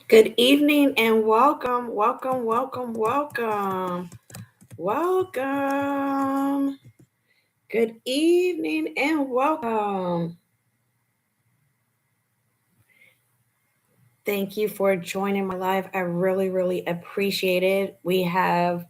Good evening and welcome, welcome, welcome, welcome, welcome. Good evening and welcome. Thank you for joining my live. I really, really appreciate it. We have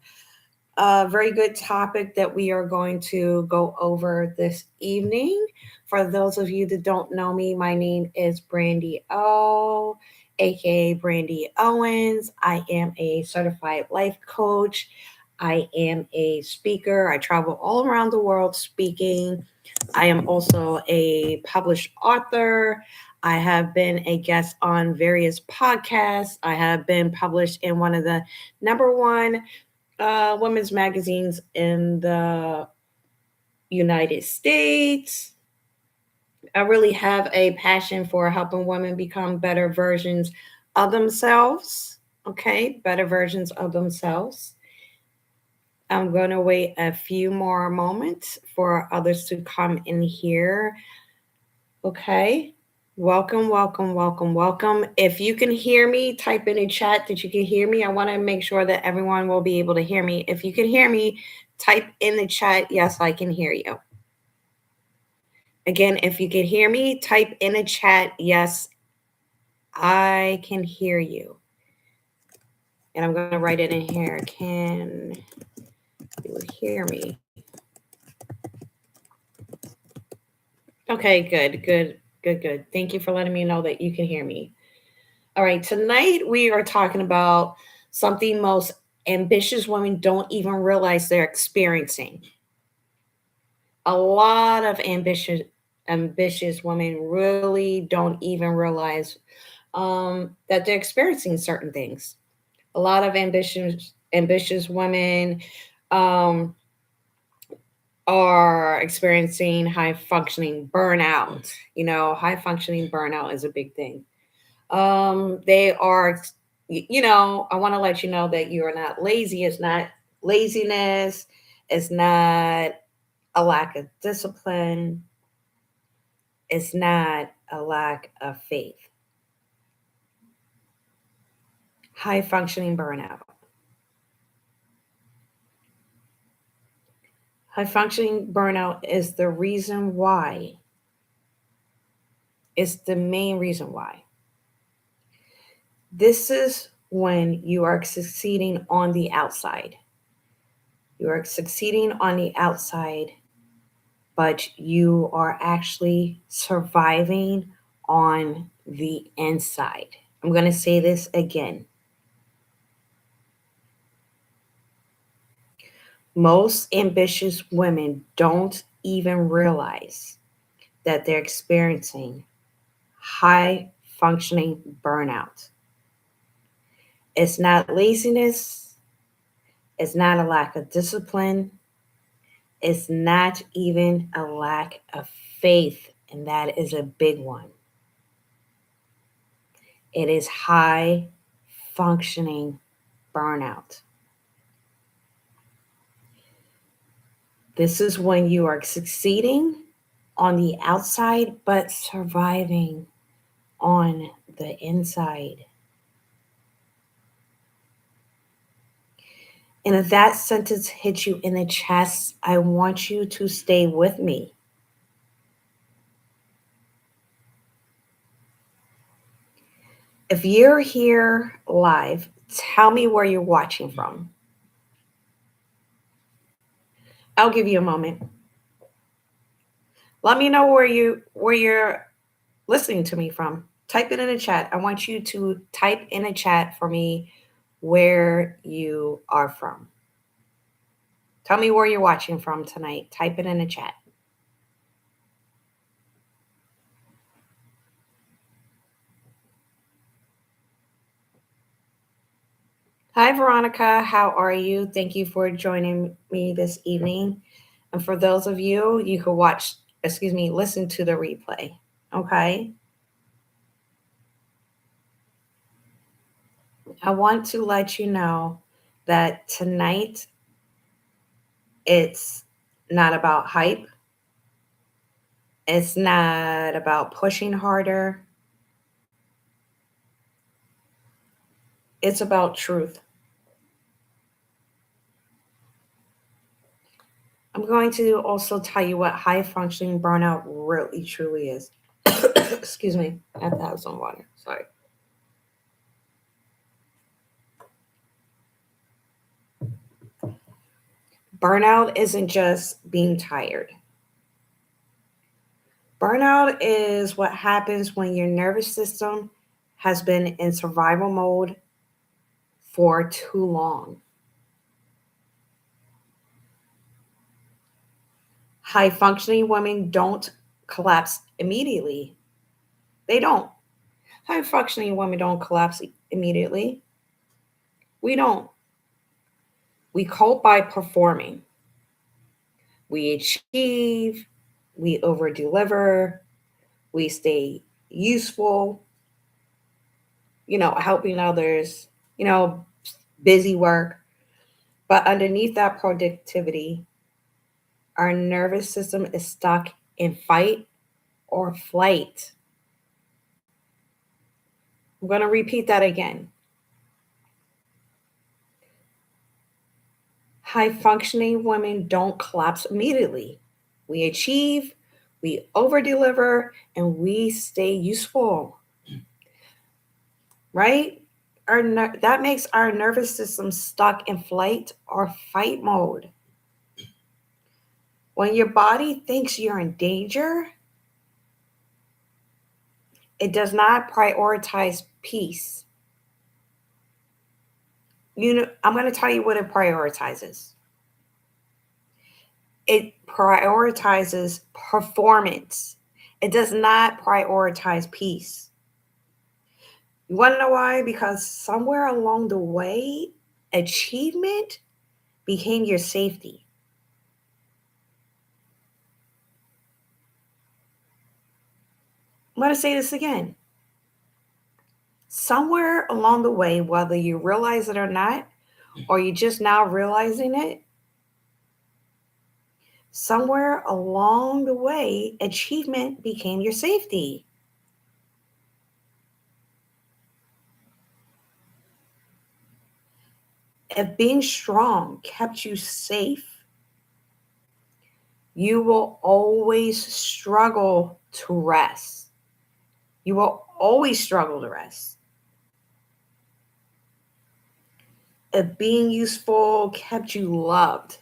a very good topic that we are going to go over this evening. For those of you that don't know me, my name is Brandy O, aka Brandy Owens. I am a certified life coach. I am a speaker. I travel all around the world speaking. I am also a published author. I have been a guest on various podcasts. I have been published in one of the number one women's magazines in the United States. I really have a passion for helping women become better versions of themselves. Okay, better versions of themselves. I'm going to wait a few more moments for others to come in here. Okay. Welcome, welcome, welcome, welcome. If you can hear me, type in a chat that you can hear me. I want to make sure that everyone will be able to hear me. If you can hear me, type in the chat, yes, I can hear you. Again, if you can hear me, type in a chat, yes, I can hear you. And I'm going to write it in here. Can you hear me? Okay, good, good, good, good. Thank you for letting me know that you can hear me. All right, tonight we are talking about something most ambitious women don't even realize they're experiencing. A lot of ambitious women really don't even realize that they're experiencing certain things. A lot of ambitious women um, are experiencing high functioning burnout. High functioning burnout is a big thing. They are, I want to let you know that you are not lazy. It's not laziness. It's not a lack of discipline. It's not a lack of faith. High functioning burnout. High functioning burnout is the reason why. It's the main reason why. This is when you are succeeding on the outside. You are succeeding on the outside, but you are actually surviving on the inside. I'm going to say this again. Most ambitious women don't even realize that they're experiencing high functioning burnout. It's not laziness, it's not a lack of discipline, it's not even a lack of faith, and that is a big one. It is high functioning burnout. This is when you are succeeding on the outside, but surviving on the inside. And if that sentence hits you in the chest, I want you to stay with me. If you're here live, tell me where you're watching from. I'll give you a moment. Let me know where you're listening to me from. Type it in the chat. I want you to type in a chat for me where you are from. Tell me where you're watching from tonight. Type it in the chat. Hi, Veronica. How are you? Thank you for joining me this evening. And for those of you, you could listen to the replay. Okay. I want to let you know that tonight it's not about hype. It's not about pushing harder. It's about truth. I'm going to also tell you what high functioning burnout really truly is. Excuse me, I have to have some water. Sorry. Burnout isn't just being tired. Burnout is what happens when your nervous system has been in survival mode for too long. High functioning women don't collapse immediately. They don't. High functioning women don't collapse immediately. We don't. We cope by performing. We achieve, we over deliver, we stay useful, helping others, you know, busy work. But underneath that productivity, our nervous system is stuck in fight or flight. I'm going to repeat that again. High functioning women don't collapse immediately. We achieve, we over deliver, and we stay useful, right? That makes our nervous system stuck in flight or fight mode. When your body thinks you're in danger, it does not prioritize peace. I'm going to tell you what it prioritizes. It prioritizes performance. It does not prioritize peace. You want to know why? Because somewhere along the way, achievement became your safety. I'm going to say this again. Somewhere along the way, whether you realize it or not, or you just now realizing it, somewhere along the way, achievement became your safety. If being strong kept you safe, you will always struggle to rest. You will always struggle to rest. If being useful kept you loved,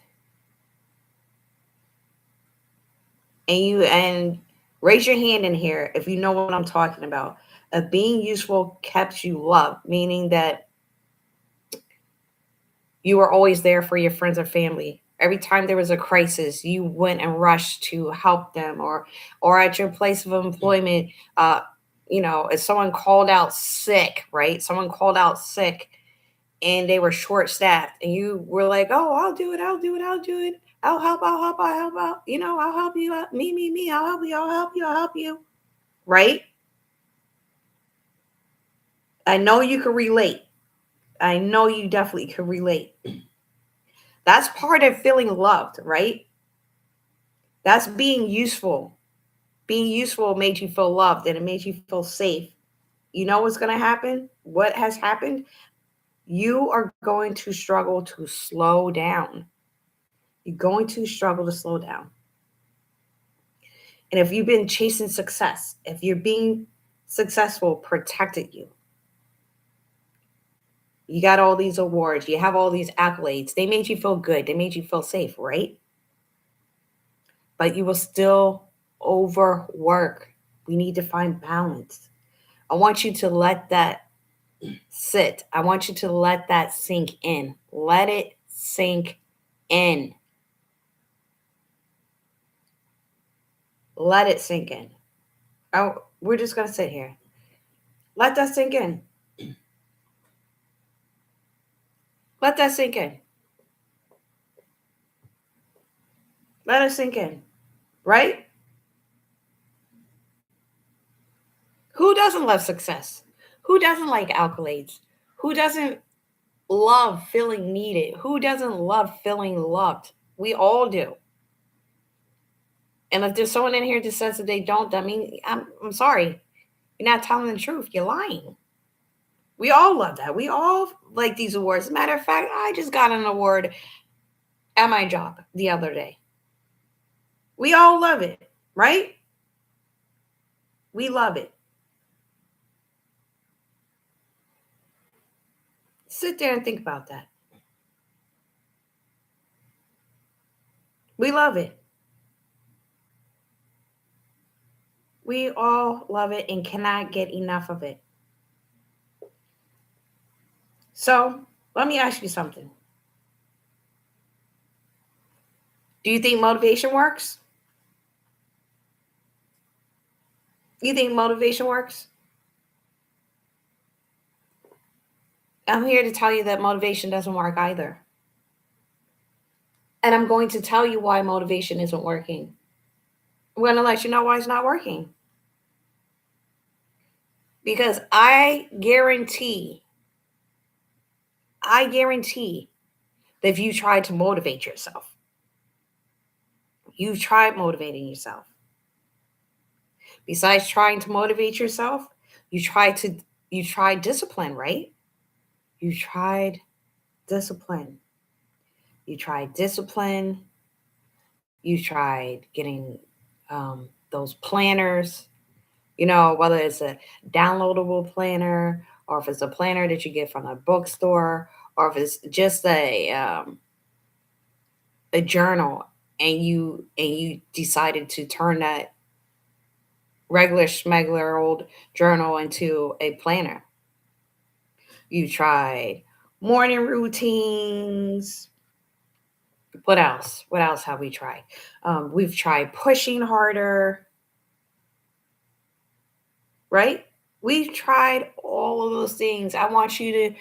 and raise your hand in here if you know what I'm talking about. If being useful kept you loved, meaning that you were always there for your friends or family. Every time there was a crisis, you went and rushed to help them, or at your place of employment, if someone called out sick, right? Someone called out sick and they were short staffed, and you were like, "Oh, I'll do it, I'll do it, I'll do it. I'll help out. I'll help you out. Me. I'll help you, I'll help you, I'll help you." Right? I know you can relate. I know you definitely can relate. That's part of feeling loved, right? That's being useful. Being useful made you feel loved and it made you feel safe. You know what's going to happen? What has happened? You are going to struggle to slow down. You're going to struggle to slow down. And if you've been chasing success, if you're being successful, protected you. You got all these awards, you have all these accolades. They made you feel good. They made you feel safe, right? But you will still overwork. We need to find balance. I want you to let that sit. I want you to let that sink in. Let it sink in. Let it sink in. Oh, we're just going to sit here. Let that sink in. Let that sink in. Let it sink in. Right? Who doesn't love success? Who doesn't like accolades? Who doesn't love feeling needed? Who doesn't love feeling loved? We all do. And if there's someone in here that says that they don't, I mean, I'm sorry. You're not telling the truth. You're lying. We all love that. We all like these awards. As a matter of fact, I just got an award at my job the other day. We all love it, right? We love it. Sit there and think about that. We love it. We all love it and cannot get enough of it. So let me ask you something. Do you think motivation works? You think motivation works? I'm here to tell you that motivation doesn't work either. And I'm going to tell you why motivation isn't working. I'm going to let you know why it's not working. Because I guarantee that if you try to motivate yourself, you've tried motivating yourself. Besides trying to motivate yourself, you tried discipline, right? You tried discipline. You tried discipline. You tried getting those planners, whether it's a downloadable planner or if it's a planner that you get from a bookstore or if it's just a journal and you decided to turn that regular schmegler old journal into a planner. You tried morning routines. What else? What else have we tried? We've tried pushing harder, right? We've tried all of those things. I want you to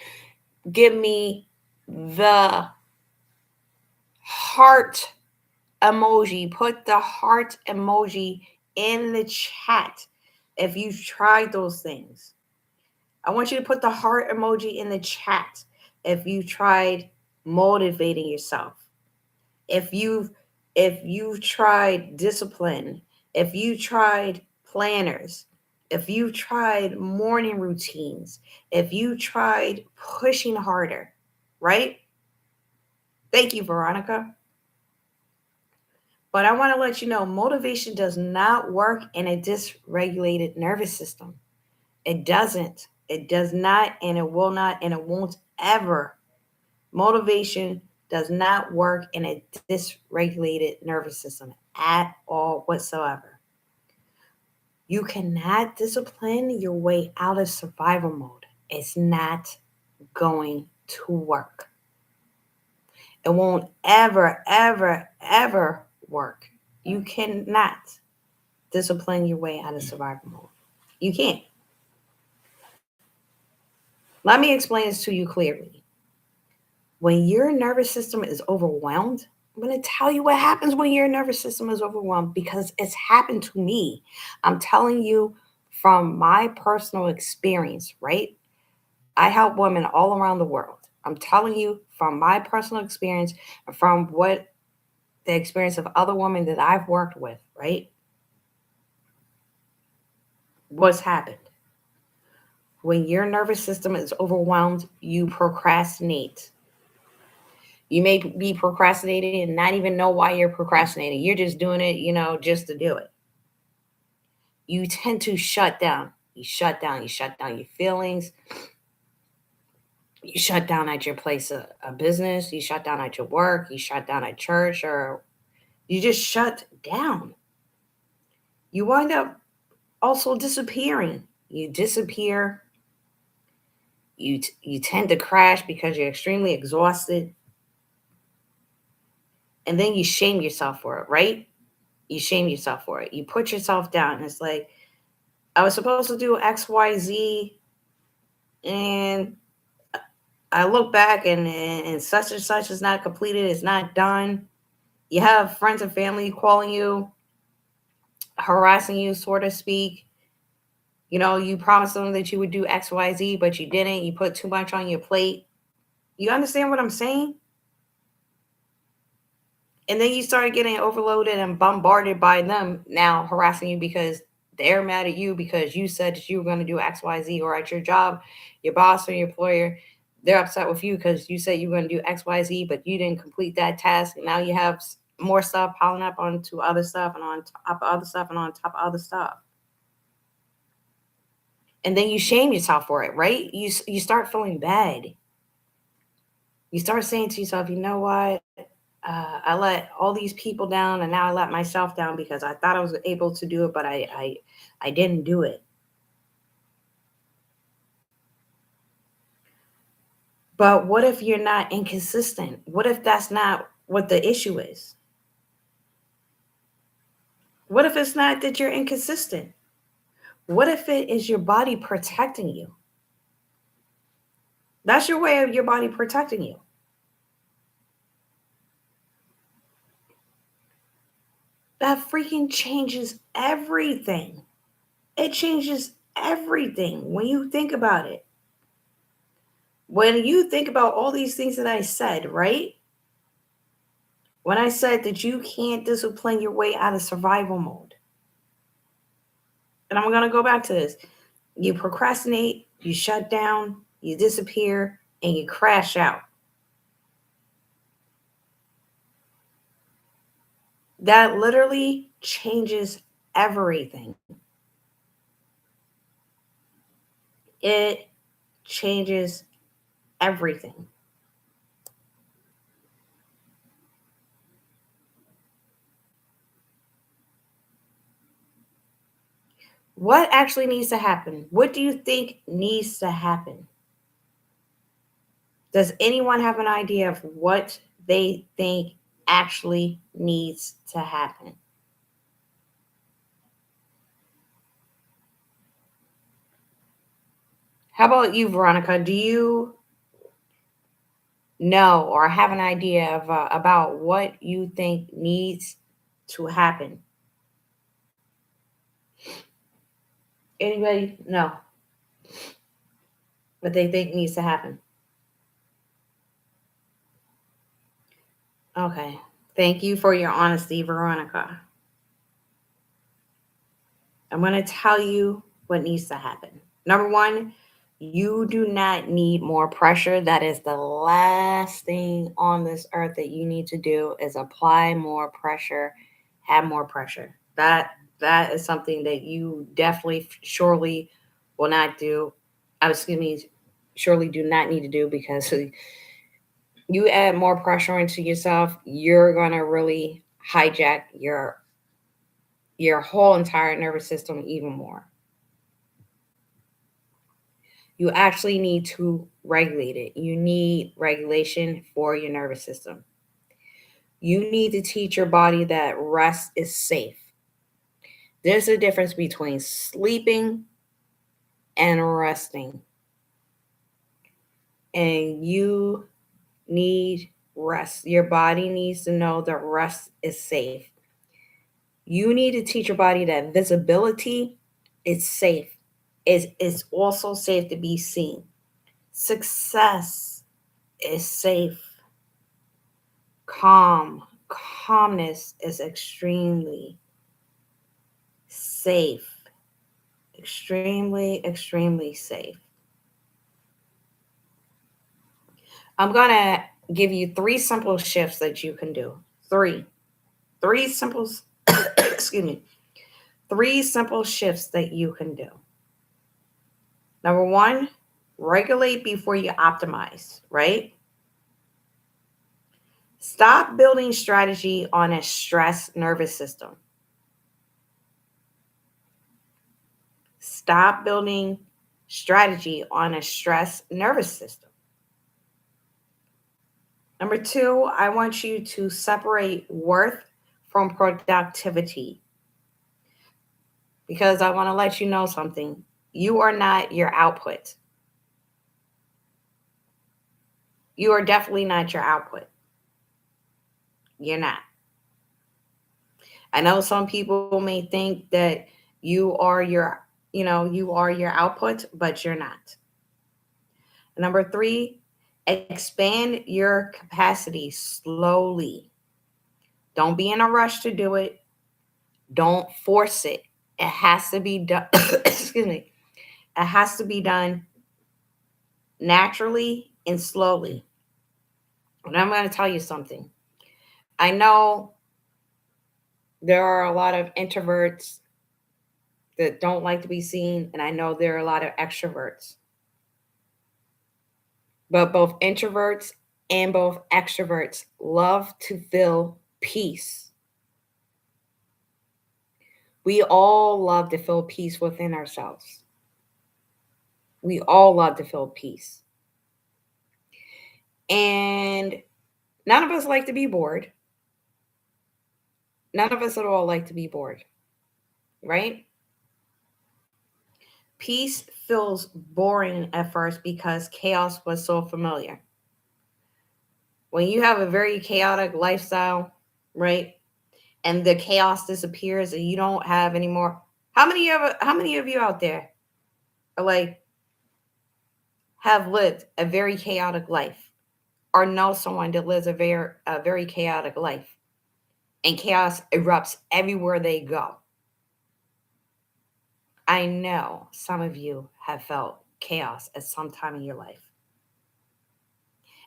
give me the heart emoji. Put the heart emoji in the chat if you've tried those things. I want you to put the heart emoji in the chat if you've tried motivating yourself. If you've tried discipline, if you tried planners, if you tried morning routines, if you tried pushing harder, right? Thank you, Veronica. But I want to let you know motivation does not work in a dysregulated nervous system. It doesn't. It does not, and it will not, and it won't ever. Motivation does not work in a dysregulated nervous system at all whatsoever. You cannot discipline your way out of survival mode. It's not going to work. It won't ever, ever, ever work. You cannot discipline your way out of survival mode. You can't. Let me explain this to you clearly. When your nervous system is overwhelmed, I'm going to tell you what happens when your nervous system is overwhelmed because it's happened to me. I'm telling you from my personal experience, right? I help women all around the world. I'm telling you from my personal experience and from what the experience of other women that I've worked with, right? What's happened? When your nervous system is overwhelmed, you procrastinate. You may be procrastinating and not even know why you're procrastinating. You're just doing it, just to do it. You tend to shut down. You shut down your feelings. You shut down at your place of business. You shut down at your work. You shut down at church, or you just shut down. You wind up also disappearing. You disappear. You tend to crash because you're extremely exhausted. And then you shame yourself for it, right? You shame yourself for it. You put yourself down. It's like, I was supposed to do XYZ, and I look back and such and such is not completed, it's not done. You have friends and family calling you, harassing you, so to speak. You promised them that you would do XYZ, but you didn't. You put too much on your plate. You understand what I'm saying? And then you started getting overloaded and bombarded by them now harassing you because They're mad at you because you said that you were going to do XYZ, or at your job, your boss or your employer, they're upset with you because you said you were going to do XYZ, but you didn't complete that task. And now you have more stuff piling up onto other stuff and on top of other stuff and on top of other stuff. And then you shame yourself for it, right? You start feeling bad. You start saying to yourself, you know what? I let all these people down, and now I let myself down because I thought I was able to do it, but I didn't do it. But what if you're not inconsistent? What if that's not what the issue is? What if it's not that you're inconsistent? What if it is your body protecting you? That's your way of your body protecting you. That freaking changes everything. It changes everything when you think about it. When you think about all these things that I said, right? When I said that you can't discipline your way out of survival mode. And I'm going to go back to this. You procrastinate, you shut down, you disappear, and you crash out. That literally changes everything. It changes everything. What actually needs to happen? What do you think needs to happen? Does anyone have an idea of what they think actually needs to happen? How about you, Veronica? Do you know or have an idea of about what you think needs to happen? Anybody? No. What they think needs to happen? Okay. Thank you for your honesty, Veronica. I'm going to tell you what needs to happen. Number one, you do not need more pressure. That is the last thing on this earth that you need to do is apply more pressure, have more pressure. That is something that you definitely surely will not do. Excuse me, surely do not need to do because you add more pressure into yourself, you're gonna really hijack your whole entire nervous system even more. You actually need to regulate it. You need regulation for your nervous system. You need to teach your body that rest is safe. There's a difference between sleeping and resting. And you need rest. Your body needs to know that rest is safe. You need to teach your body that visibility is safe. It's also safe to be seen. Success is safe. Calmness is extremely safe. Extremely safe. I'm going to give you three simple shifts that you can do. Three simple, excuse me, three simple shifts that you can do. Number one, regulate before you optimize, right? Stop building strategy on a stressed nervous system. Stop building strategy on a stressed nervous system. Number two, I want you to separate worth from productivity because I want to let you know something. You are not your output. You are definitely not your output. You're not. I know some people may think that you are you are your output, but you're not. Number three, expand your capacity slowly. Don't be in a rush to do it. Don't force it. It has to be done. Excuse me. It has to be done naturally and slowly. And I'm going to tell you something. I know there are a lot of introverts that don't like to be seen, and I know there are a lot of extroverts. But both introverts and both extroverts love to feel peace. We all love to feel peace within ourselves. We all love to feel peace. And none of us like to be bored. None of us at all like to be bored, right? Peace feels boring at first because chaos was so familiar. When you have a very chaotic lifestyle, right? And the chaos disappears and you don't have any more. How many of you out there are like have lived a very chaotic life or know someone that lives a very chaotic life and chaos erupts everywhere they go? I know some of you have felt chaos at some time in your life.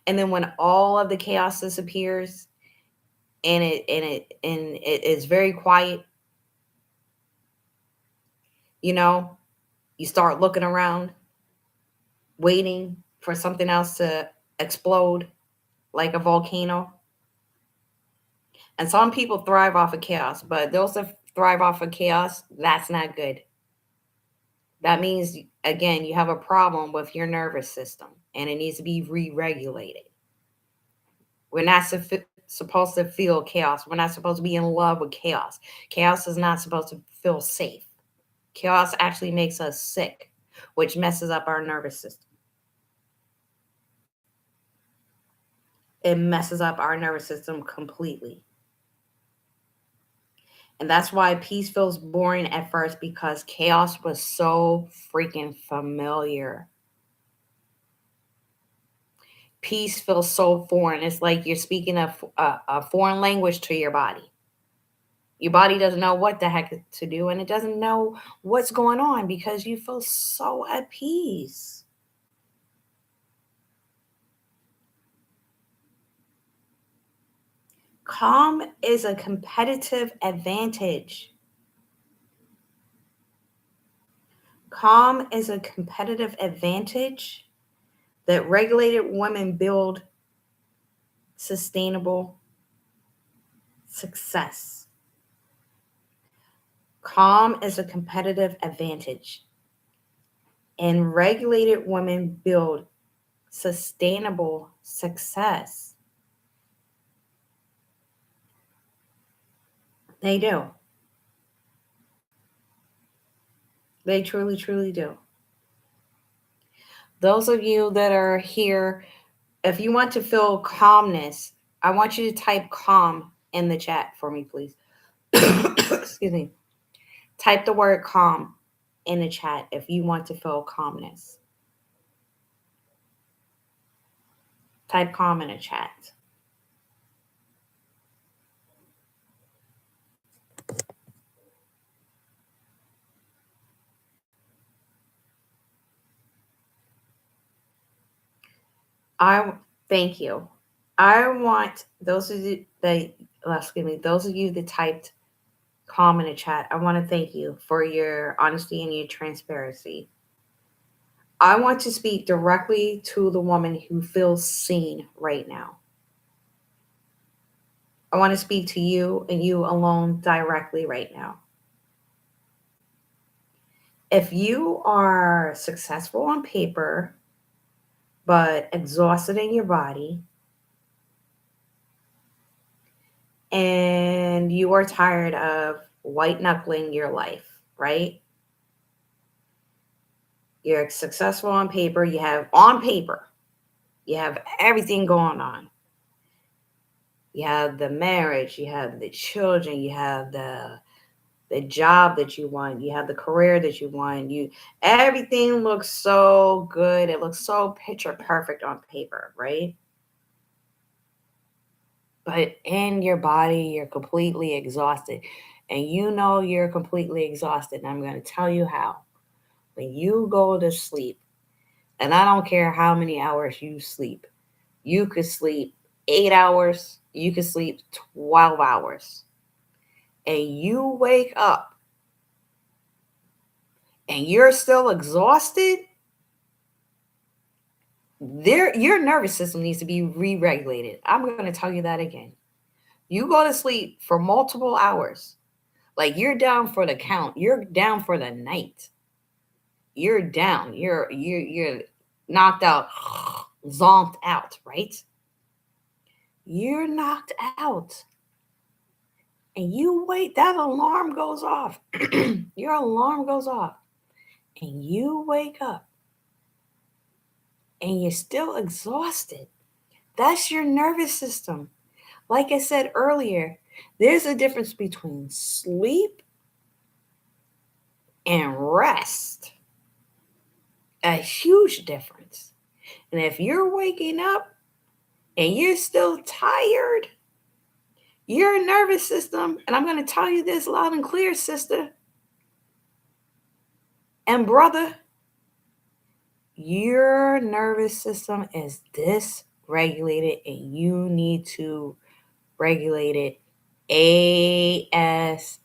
And then when all of the chaos disappears and it is very quiet, you know, you start looking around, waiting for something else to explode like a volcano. And some people thrive off of chaos, but those that thrive off of chaos, that's not good. That means, again, you have a problem with your nervous system and it needs to be re regulated. We're not supposed to feel chaos. We're not supposed to be in love with chaos. Chaos is not supposed to feel safe. Chaos actually makes us sick, which messes up our nervous system. It messes up our nervous system completely. And that's why peace feels boring at first because chaos was so freaking familiar. Peace feels so foreign. It's like you're speaking a foreign language to your body. Your body doesn't know what the heck to do and it doesn't know what's going on because you feel so at peace. Calm is a competitive advantage. Calm is a competitive advantage that regulated women build sustainable success. Calm is a competitive advantage, and regulated women build sustainable success. They do. They truly, truly do. Those of you that are here, if you want to feel calmness, I want you to type calm in the chat for me, please. Excuse me. Type the word calm in the chat if you want to feel calmness. Type calm in the chat. I thank you. I want those of you that excuse me, those of you that typed calm in the chat. I want to thank you for your honesty and your transparency. I want to speak directly to the woman who feels seen right now. I want to speak to you and you alone directly right now. If you are successful on paper, but exhausted in your body, and you are tired of white knuckling your life, right? You're successful you have everything going on. You have the marriage, you have the children, you have the job that you want, you have the career that you want. You everything looks so good. It looks so picture perfect on paper, right? But in your body, you're completely exhausted. and you know you're completely exhausted. And I'm going to tell you how. When you go to sleep, and I don't care how many hours you sleep, you could sleep 8 hours, you could sleep 12 hours, and you wake up and you're still exhausted, your nervous system needs to be re-regulated. I'm going to tell you that again. You go to sleep for multiple hours, like you're down for the count, you're down for the night, you're down, you're knocked out, zonked out, right? You're knocked out, and you wait. That alarm goes off. Your alarm goes off, and you wake up, and you're still exhausted. That's your nervous system. Like I said earlier, there's a difference between sleep and rest. A huge difference. And if you're waking up and you're still tired, your nervous system, and I'm going to tell you this loud and clear, sister and brother, your nervous system is dysregulated and you need to regulate it ASAP.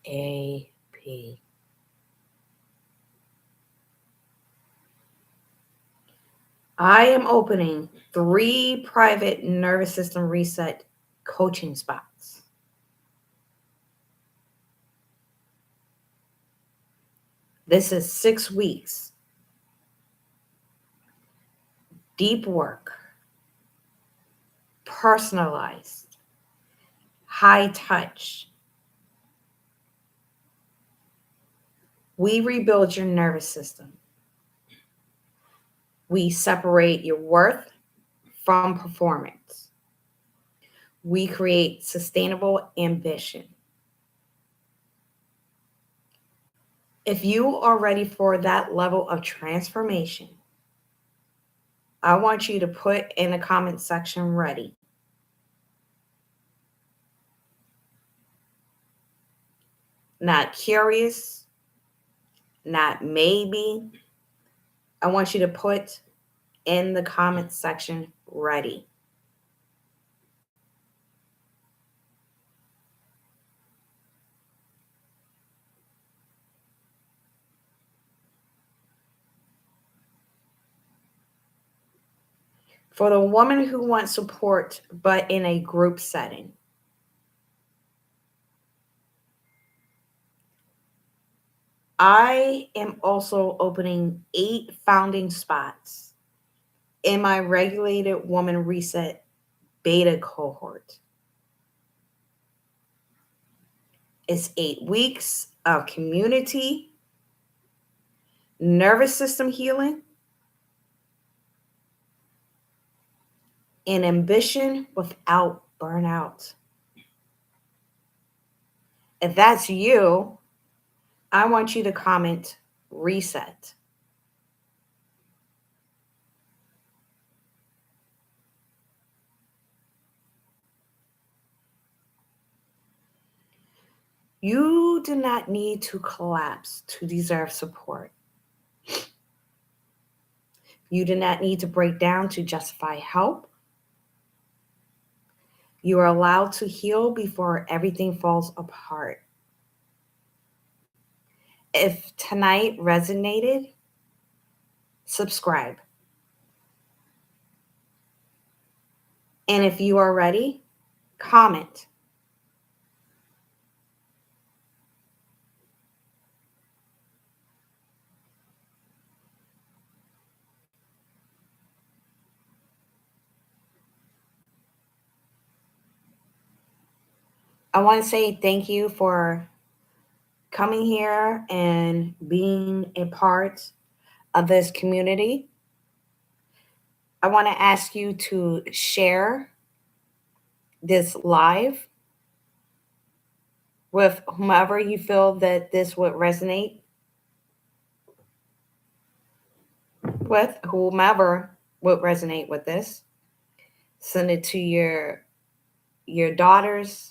I am opening 3 private nervous system reset coaching spots. This is 6 weeks. Deep work, personalized, high touch. We rebuild your nervous system. We separate your worth from performance. We create sustainable ambition. If you are ready for that level of transformation, I want you to put in the comment section ready. Not curious, not maybe. I want you to put in the comment section ready. For the woman who wants support but in a group setting, I am also opening 8 founding spots in my regulated woman reset beta cohort. It's 8 weeks of community, nervous system healing, and ambition without burnout. If that's you, I want you to comment reset. You do not need to collapse to deserve support. You do not need to break down to justify help. You are allowed to heal before everything falls apart. If tonight resonated, subscribe. And if you are ready, comment. I want to say thank you for coming here and being a part of this community. I want to ask you to share this live with whomever you feel that this would resonate with, whomever would resonate with this. Send it to your daughters,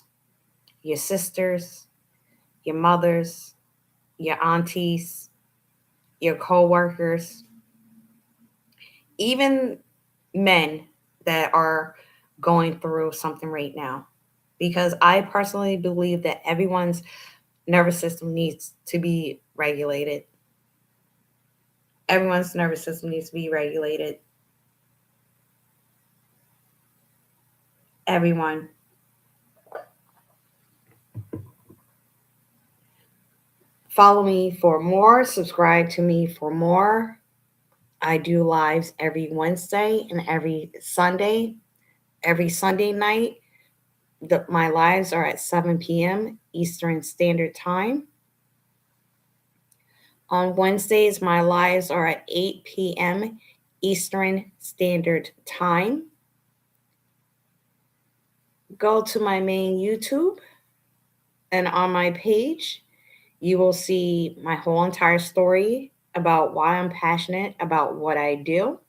your sisters, your mothers, your aunties, your co-workers, even men that are going through something right now. Because I personally believe that everyone's nervous system needs to be regulated. Everyone's nervous system needs to be regulated. Everyone. Follow me for more. Subscribe to me for more. I do lives every Wednesday and every Sunday. Every Sunday night, my lives are at 7 p.m. Eastern Standard Time. On Wednesdays, my lives are at 8 p.m. Eastern Standard Time. Go to my main YouTube, and on my page, you will see my whole entire story about why I'm passionate about what I do.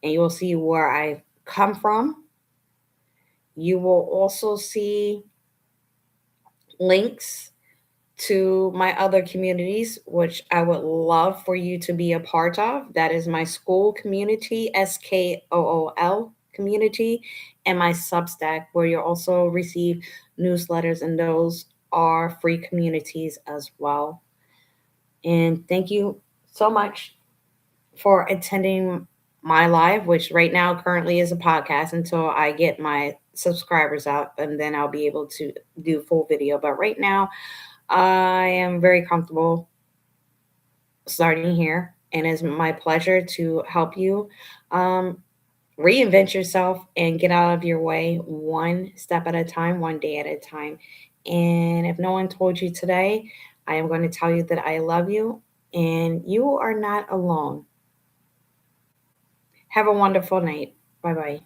And you will see where I've come from. You will also see links to my other communities, which I would love for you to be a part of. That is my school community, SKOOL community, and my Substack, where you'll also receive newsletters, and those are free communities as well. And thank you so much for attending my live, which right now currently is a podcast until I get my subscribers out, and then I'll be able to do full video. But right now, I am very comfortable starting here, and it's my pleasure to help you um, reinvent yourself and get out of your way one step at a time, one day at a time. And if no one told you today, I am going to tell you that I love you and you are not alone. Have a wonderful night. Bye bye.